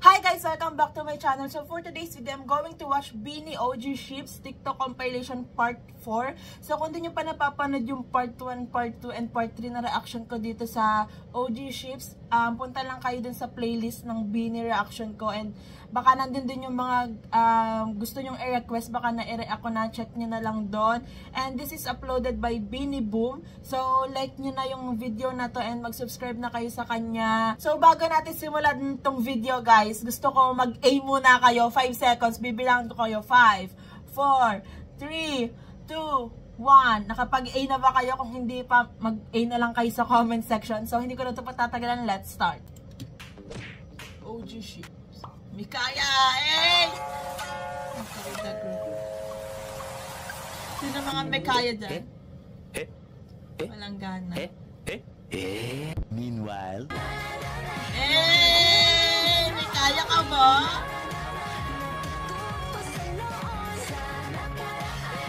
Hi guys! Welcome back to my channel. So for today's video, I'm going to watch BINI OG Ships TikTok Compilation Part 4. So kung di nyo pa napapanood yung Part 1, Part 2, and Part 3 na reaction ko dito sa OG Ships, punta lang kayo dun sa playlist ng BINI reaction ko. And baka nandun din yung mga gusto nyong i-request, baka na-i-react ko na, check nyo na lang doon. And this is uploaded by BINI Boom. So like nyo na yung video na to and mag-subscribe na kayo sa kanya. So bago natin simulan tong video guys, gusto ko mag-A muna kayo. 5 seconds. Bibilang ko kayo. 5, 4, 3, 2, 1. Nakapag-A na ba kayo? Kung hindi pa, mag-A na lang kayo sa comment section. So hindi ko na ito patatagalan. Let's start. OG Ships. Mikaya! Eh! Sino mga Mikaya dyan? Walang gana. Meanwhile... May kaya ka ba?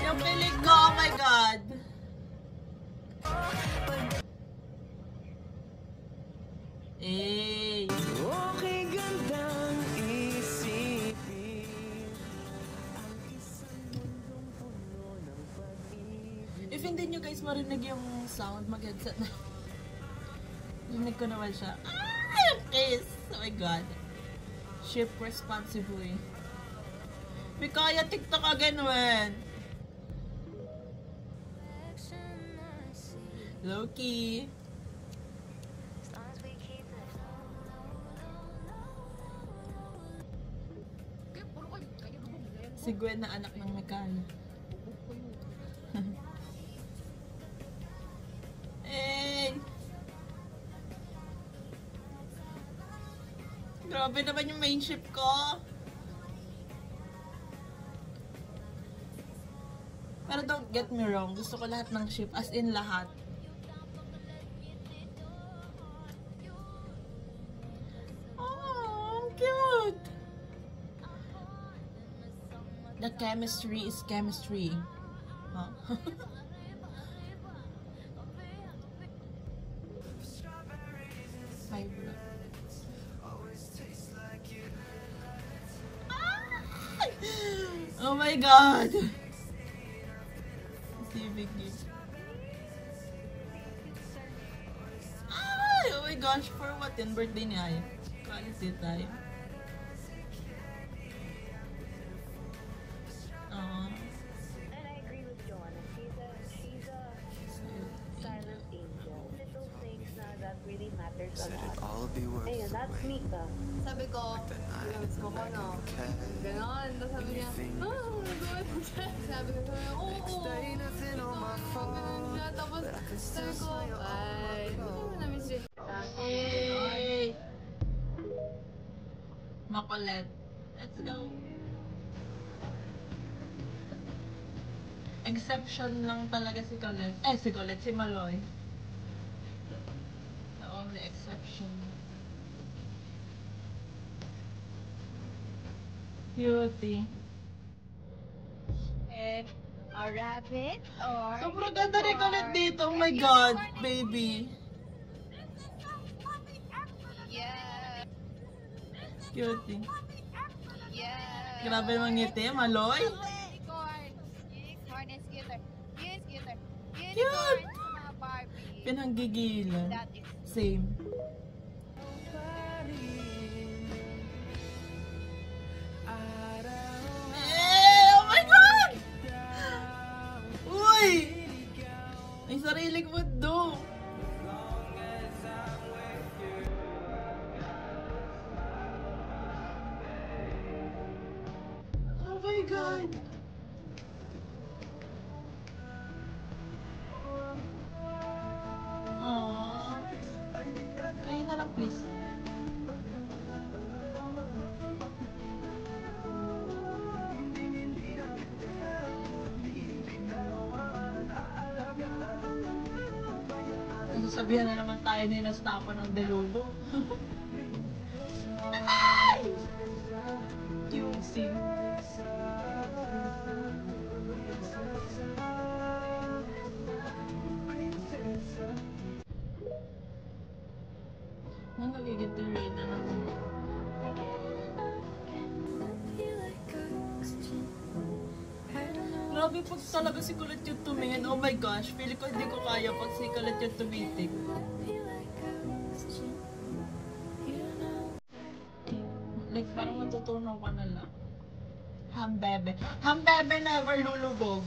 Yung piling ko, oh my God. Okay, gandang isipin. If hindi nyo guys marinig yung sound, mag-headset na. Rinig ko naman siya. Kiss! Oh my God. Ship responsibly. Mikaya, TikTok again when? Loki. Si Gwen na anak ng Mikaya. Grabe naman yung main ship ko. Pero don't get me wrong, gusto ko lahat ng ship, as in lahat. Oh, cute! The chemistry is chemistry. Huh? Oh my God! Big gift. Oh my gosh, for what in birthday niya? Quality time. And I agree with Joanna. She's a silent angel. Little things that really matters a lot. All be worth Ayun, that's Mika. Sabi ko, gusto ko no. Ganon. Tapos sabi niya, good. Sabi ko, oo. Ganon siya. Tapos sabi ko, ay, hindi mo na-miss yun. Hey! Makulit. Let's go. Exception lang talaga si Colette. Si Colette, si Maloy. The only exception. Cutie. A rabbit or... Sobrang ganda ni Colette dito. Oh my God, baby. Yeah. Cutie. Yeah. Grabe mang ngiti, Maloy. Unicorn. Unicorn is cuter. Cuter. Cute. Unicorn. Mga Barbie. Pinanggigilan. That is... Same. Oh my God! Uy! May sariling mundo. Oh my God! Aww. Kayo na lang please. Sabihan na naman tayo na inastapan ng delulo. Yung scene. Ano nagiging tuloy na naman? Grabe pag talaga si Kulit yung tumingin. Oh my gosh, feeling ko hindi ko kaya pag si Kulit yung tumitik. Like, parang matutunaw ka na lang. Hambebe. Hambebe never lulubog.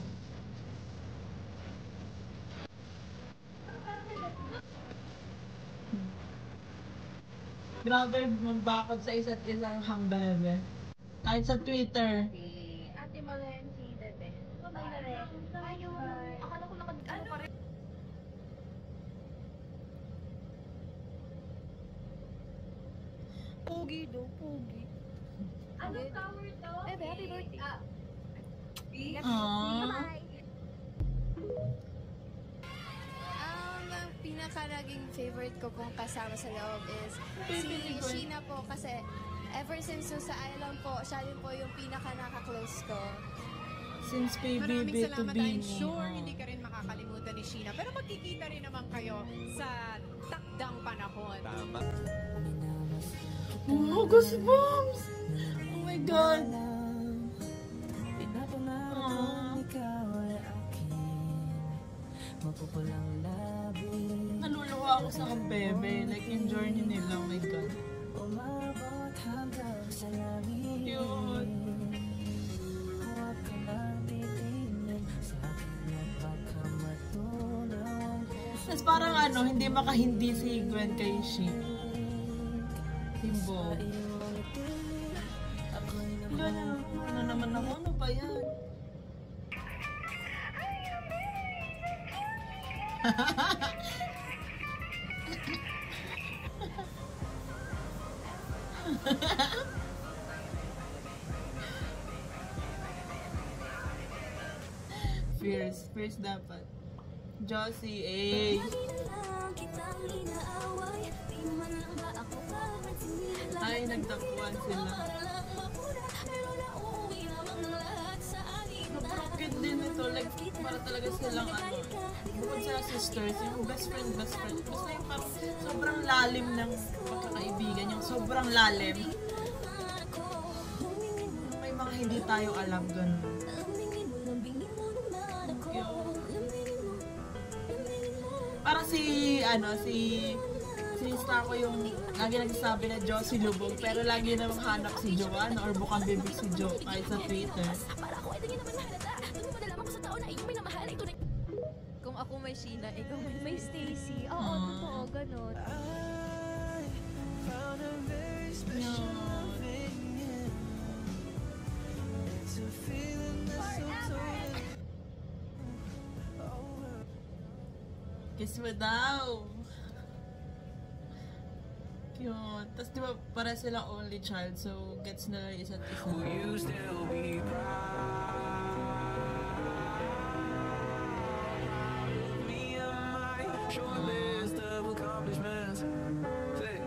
Grabe, magbakod sa isa't isang hambebe. Kahit sa Twitter. Si Ate Malen, si Bebe. Ayaw. Akala ko ano pa rin. Pogi do, pogi. Anong tower to? Bebe, happy birthday. Aww. Ang pinaka naging favorite ko pong kasama sa loob is si Sheena po kasi ever since sa island po, siya din po yung pinaka naka-close ko. Since Maraming PBB to salamat. I'm Bini. sure hindi ka rin makakalimutan ni Sheena. Pero magkikita rin naman kayo sa takdang panahon. Tama. Oh, goosebumps! Oh my God! Naluluwa ako sa bebe. Like, yung journey nila. Oh my God. Cute. Tapos parang ano, hindi makahindi si Gwen kay Shi. Himbo. Ano naman ako? Ano ba yan? Fierce. Fierce dapat. Josie, eh. Ay, nagtapuan sila. Sobrang cute din ito. Like, para talaga silang ano. Bukod sa sisters, yung best friend. Basta yung parang sobrang lalim ng pagkakaibigan. Yung sobrang lalim. May mga hindi tayo alam ganun. Parang si Stako yung lagi nagsasabi na Josie Lubog, pero lagi namang hanap si Joanna or bukang bibig si Jo kahit sa Twitter. Kung ako may Sheena, ikaw may Stacy. Oo, totoo, ganun. Kiss mo daw. Cute. Tapos diba para silang only child, so gets nila yung isa't isa. Will you still be proud of me and my short list of accomplishments? Say,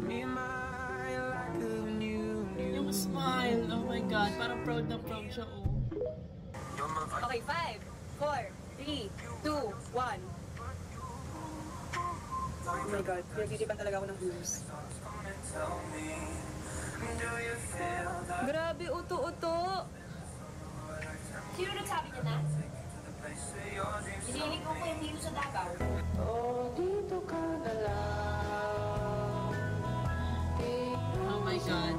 me and my lack of new. Yung smile, oh my God, parang proud na proud siya, oh. Okay, 5, 4, 3, 2, 1. Oh my God, pinagtitipan talaga ako ng views. Grabe, uto-uto! Sino nagsabi niya na? Hinihilig ko yung dito sa Davao. Oh my God.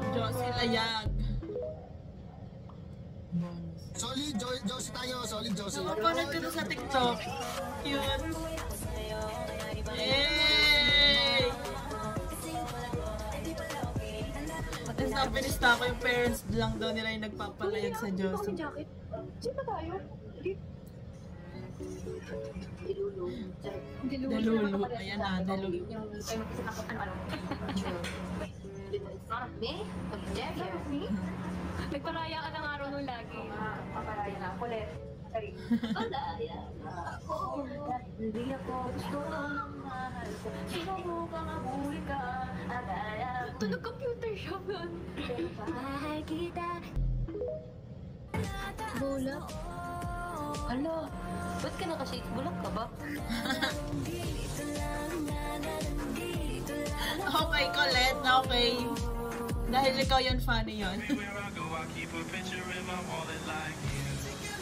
Josie Layag. Solid Josie tayo, solid Josie. Napapanood ko na sa TikTok. Cute. Yay! At sabi ni Stako, yung parents lang daw nila yung nagpapalayag sa Josie. Sino tayo? Delulu. Ayan na, Delulu. It's not me. Me? Nagparaya ka ng araw nung lagi. Paparaya na. Kulit. Sorry. Palaya ako. Hindi ako gusto ng mahal ko. Sinubukang abuli ka. Agaya ko. Ito, nag-computer shop yun. Bahay kita. Bola. Ano? Ba't ka nakashades? Bulak ka ba? Okay, Colette, okay. Dahil ikaw yun, funny yun.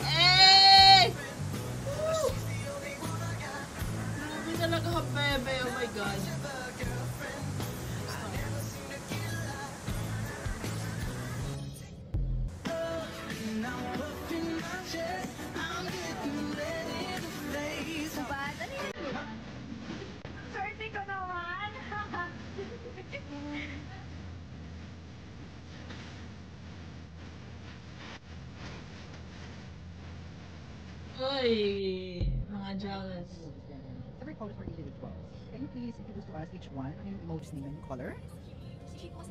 Hey! Grabe talaga ka, bebe. Oh my God. Swerte ko naman! Uy, mga jealous. Every color for each individual. Can you please introduce to us each one yung emoji's name and color?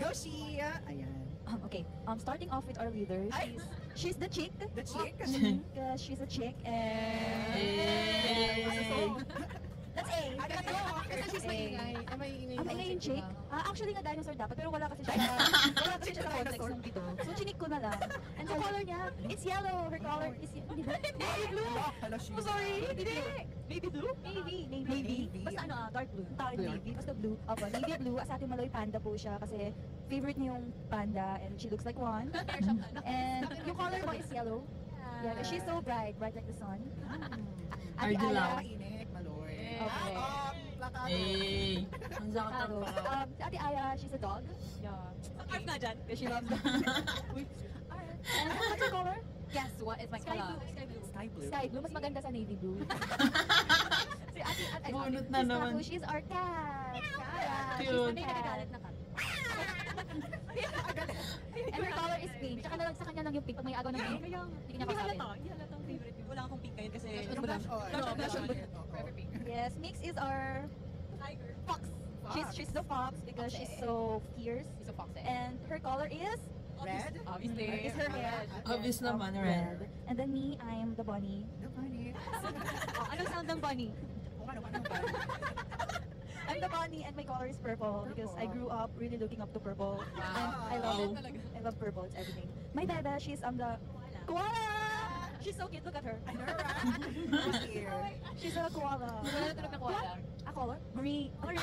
Go, Shia! Ayan. Okay, starting off with our leader, she's the chick. The chick? She's a chick and... Hey! That's A. Kasi she's maingay. Maingay Maingay yung chick. Actually nga dinosaur dapat, pero wala kasi siya sa context ng dito. So chinik ko na lang. And the color niya, it's yellow. Her color is navy blue. Oh, sorry, hindi. Navy blue? Navy. Basta dark blue. Dark navy. Basta blue. Navy blue. As ating Maloy panda po siya kasi favorite niya yung panda and she looks like one. And yung color mo is yellow. Yeah, she's so bright like the sun. Ate Aya. Okay. Hey! Ang sakit ang baka. Ate Aya, she's a dog. Yeah. Arf na dyan. She loves dogs. And what's your color? Guess what is my color? Sky blue. Sky blue. Mas maganda sa navy blue. Si Ate Bunot na naman. She's our cat. Sarah. Cute. She's may nagagalit na cat. And her color is pink. Tsaka na lang sa kanya lang yung pink. Pag may agaw ng pink, hindi niya kasabi. Hindi halatang favorite yun. Wala akong pink ngayon kasi... Yung blush on. Forever pink. Yes, Mix is our Tiger. fox. She's the fox because she's so fierce. She's a fox eh. And her color is Red? Obviously. is her head. Obvious naman, red. And then me, I'm the bunny. The bunny. Anong sound ng bunny? Kung ano, bunny. I'm the bunny and my color is purple because I grew up really looking up to purple. And I love purple, it's everything. My bebe, she's the koala! She's so cute, look at her. I know, right? Here. She's a koala. Wala na tunog ng koala. A color? Green. Orange.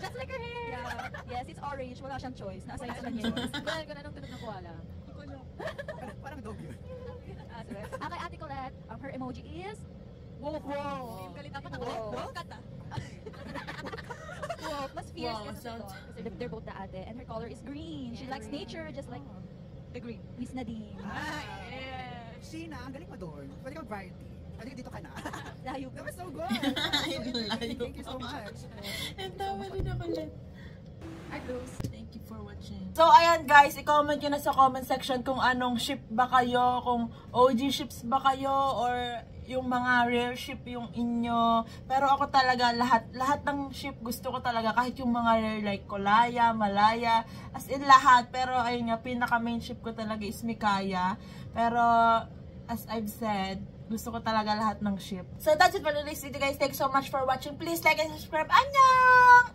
Just like her hair. Yeah. Yes, it's orange. Wala siyang choice. Nasa sa kanya. Wala ka na nung tunog ng koala. Parang dog yun. Kay Ate Colette, her emoji is wolf. Yung galit ako na wolf cat ah. Wolf. Mas fierce Wow, kasi sounds- ito. Kasi they're both the ate. And her color is green. She likes nature just like The green. Miss Nadine. Sheena, ang galing mo doon. Pwede ka variety. Pwede dito ka na. Layo That ko. was so good. Thank you so much. And tawa din ako ulit. Art Rose. Thank you for watching. So, ayan guys, i-comment nyo na sa comment section kung anong ship ba kayo, kung OG ships ba kayo, or yung mga rare ship yung inyo. Pero ako talaga, lahat ng ship gusto ko talaga, kahit yung mga rare like Kulaya, Malaya, as in lahat. Pero ayun nga, pinaka main ship ko talaga is Mikaya. Pero, as I've said, gusto ko talaga lahat ng ship. So, that's it for today's video guys. Thanks so much for watching. Please like and subscribe. Annyeong!